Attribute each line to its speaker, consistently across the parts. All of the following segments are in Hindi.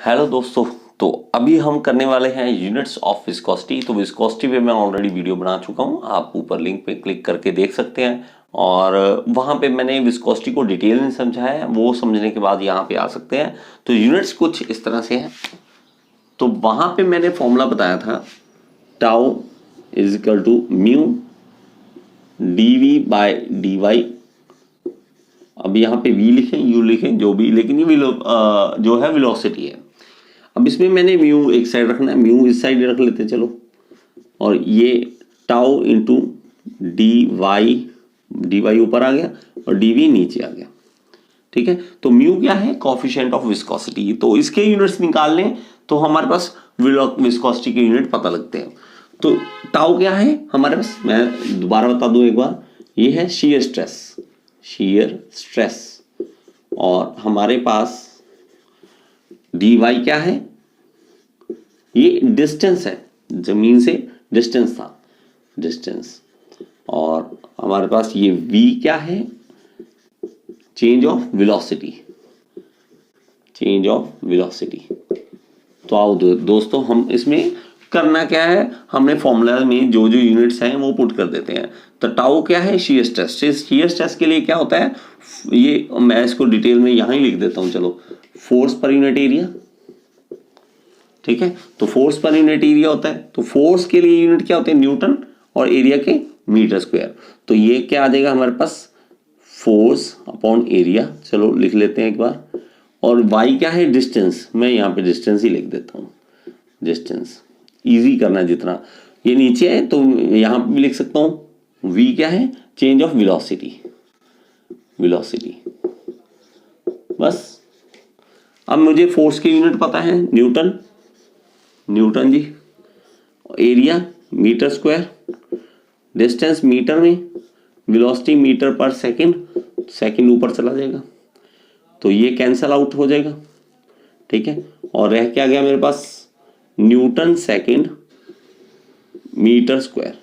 Speaker 1: हेलो दोस्तों, तो अभी हम करने वाले हैं यूनिट्स ऑफ विस्कोसिटी। तो विस्कोसिटी पे मैं ऑलरेडी वीडियो बना चुका हूँ, आप ऊपर लिंक पे क्लिक करके देख सकते हैं। और वहाँ पे मैंने विस्कोसिटी को डिटेल में समझाया है, वो समझने के बाद यहाँ पे आ सकते हैं। तो यूनिट्स कुछ इस तरह से हैं। तो वहाँ पे मैंने फॉर्मूला बताया था, tau is equal to mu D by D Y. अब यहाँ पे v लिखें, u लिखें, जो भी, लेकिन ये जो है वेलोसिटी है। अब इसमें मैंने म्यू एक साइड रखना है, म्यू इस साइड रख लेते हैं चलो, और ये टाउ इंटू डी वाई ऊपर आ गया और डी वी नीचे आ गया। ठीक है, तो म्यू क्या है? Coefficient of viscosity. तो इसके यूनिट्स निकाल लें तो हमारे पास विस्कोसिटी के यूनिट पता लगते हैं। तो टाउ क्या है हमारे पास, मैं दोबारा बता दूं एक बार, ये है शीयर स्ट्रेस। और हमारे पास डी वाई क्या है? ये डिस्टेंस है, जमीन से डिस्टेंस था, डिस्टेंस। और हमारे पास ये v क्या है? Change of velocity. तो आओ दोस्तों, हम इसमें करना क्या है, हमने फॉर्मूला में जो जो यूनिट्स हैं वो पुट कर देते हैं। तो टाउ क्या है? शीयर स्ट्रेस के लिए क्या होता है, ये मैं इसको डिटेल में यहां ही लिख देता हूं चलो। फोर्स पर यूनिट एरिया, ठीक है। तो फोर्स पर यूनिट एरिया होता है, तो फोर्स के लिए यूनिट क्या होते हैं? न्यूटन, और एरिया के मीटर स्क्वायर। तो ये क्या आ जाएगा हमारे पास? फोर्स अपॉन एरिया, चलो लिख लेते हैं एक बार। और y क्या है? डिस्टेंस, मैं यहाँ पे डिस्टेंस ही लिख देता हूँ, डिस्टेंस इजी करना जितना। ये नीचे है तो यहाँ पे भी लिख सकता हूँ। v क्या है? Change of velocity. बस अब मुझे फोर्स के यूनिट पता है, न्यूटन जी, area metre square, distance metre में, वेलोसिटी मीटर पर सेकंड ऊपर चला जाएगा तो ये कैंसल आउट हो जाएगा। ठीक है, और रह क्या गया मेरे पास? Newton second metre square.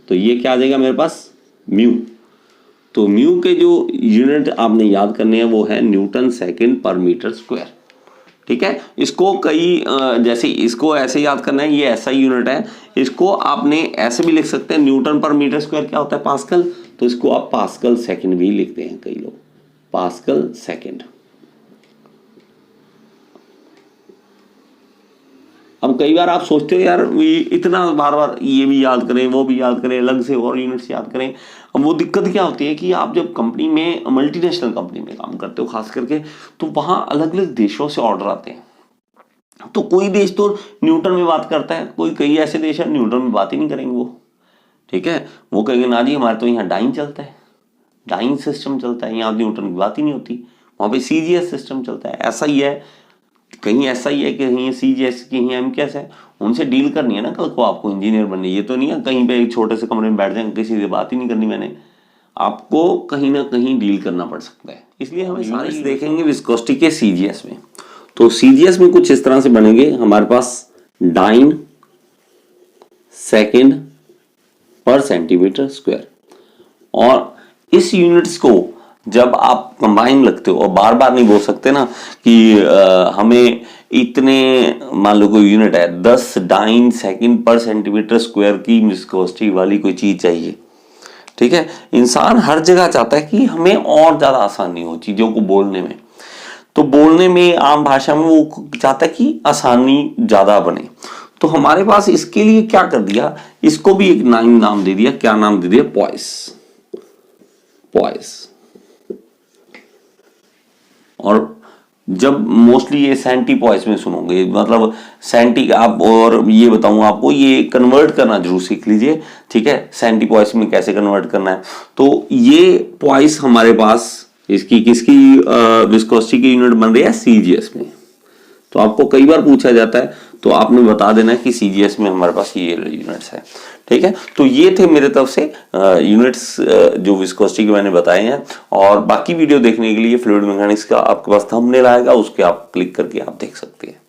Speaker 1: तो ये क्या आ जाएगा मेरे पास? म्यू। तो म्यू के जो यूनिट आपने याद करने हैं वो है न्यूटन सेकंड पर मीटर स्क्वायर। ठीक है, इसको कई जैसे इसको ऐसे याद करना है, ये ऐसा यूनिट है। इसको आपने ऐसे भी लिख सकते हैं, न्यूटन पर मीटर स्क्वायर क्या होता है? पास्कल। तो इसको आप पास्कल सेकंड भी लिखते हैं कई लोग, पास्कल सेकंड। अब कई बार आप सोचते हो यार इतना बार बार ये भी याद करें, वो भी याद करें, अलग से और यूनिट्स याद करें। अब वो दिक्कत क्या होती है कि आप जब कंपनी में, मल्टीनेशनल कंपनी में काम करते हो खास करके, तो वहाँ अलग अलग देशों से ऑर्डर आते हैं। तो कोई देश तो न्यूटन में बात करता है, कई ऐसे देश है न्यूटन में बात ही नहीं करेंगे वो। ठीक है, वो कहेंगे ना जी हमारे तो यहाँ डाइन चलता है, डाइन सिस्टम चलता है, यहाँ न्यूटन की बात ही नहीं होती। वहाँ पे सीजीएस सिस्टम चलता है। ऐसा ही है, कहीं ऐसा ही है कि कहीं सीजीएस, कहीं एमकेएस है। उनसे डील करनी है ना कल को आपको, इंजीनियर बननी है। ये तो नहीं है कहीं पे एक छोटे से कमरे में बैठ जाए, किसी से बात ही नहीं करनी मैंने। आपको कहीं ना कहीं डील करना पड़ सकता है, इसलिए हमें सारे देखेंगे विस्कोसिटी के सीजीएस में। तो सीजीएस में कुछ इस तरह से बनेंगे हमारे पास, डाइन सेकेंड पर सेंटीमीटर स्क्वायर। और इस यूनिट्स को जब आप कंबाइन लगते हो, और बार बार नहीं बोल सकते ना कि हमें इतने, मान लो कोई यूनिट है 10 डाइन सेकंड पर सेंटीमीटर स्क्वायर की विस्कोसिटी वाली कोई चीज चाहिए। ठीक है, इंसान हर जगह चाहता है कि हमें और ज्यादा आसानी हो चीजों को बोलने में। तो बोलने में, आम भाषा में वो चाहता है कि आसानी ज्यादा बने। तो हमारे पास इसके लिए क्या कर दिया, इसको भी एक नाम दे दिया। क्या नाम दे दिया? पॉइस। और जब मोस्टली ये सेंटीपॉइस में सुनोगे, मतलब सेंटी, आप, और ये बताऊं आपको, ये कन्वर्ट करना जरूर सीख लीजिए। ठीक है, सेंटीपॉइस में कैसे कन्वर्ट करना है। तो ये पॉइस हमारे पास, इसकी किसकी विस्कोसिटी की यूनिट बन रही है? सीजीएस में। तो आपको कई बार पूछा जाता है, तो आपने बता देना है कि सीजीएस में हमारे पास ये यूनिट्स है। ठीक है, तो ये थे मेरे तरफ से यूनिट्स जो विस्कोसिटी के मैंने बताए हैं। और बाकी वीडियो देखने के लिए फ्लूइड मैकेनिक्स का आपके पास थंबनेल आएगा, उसके आप क्लिक करके आप देख सकते हैं।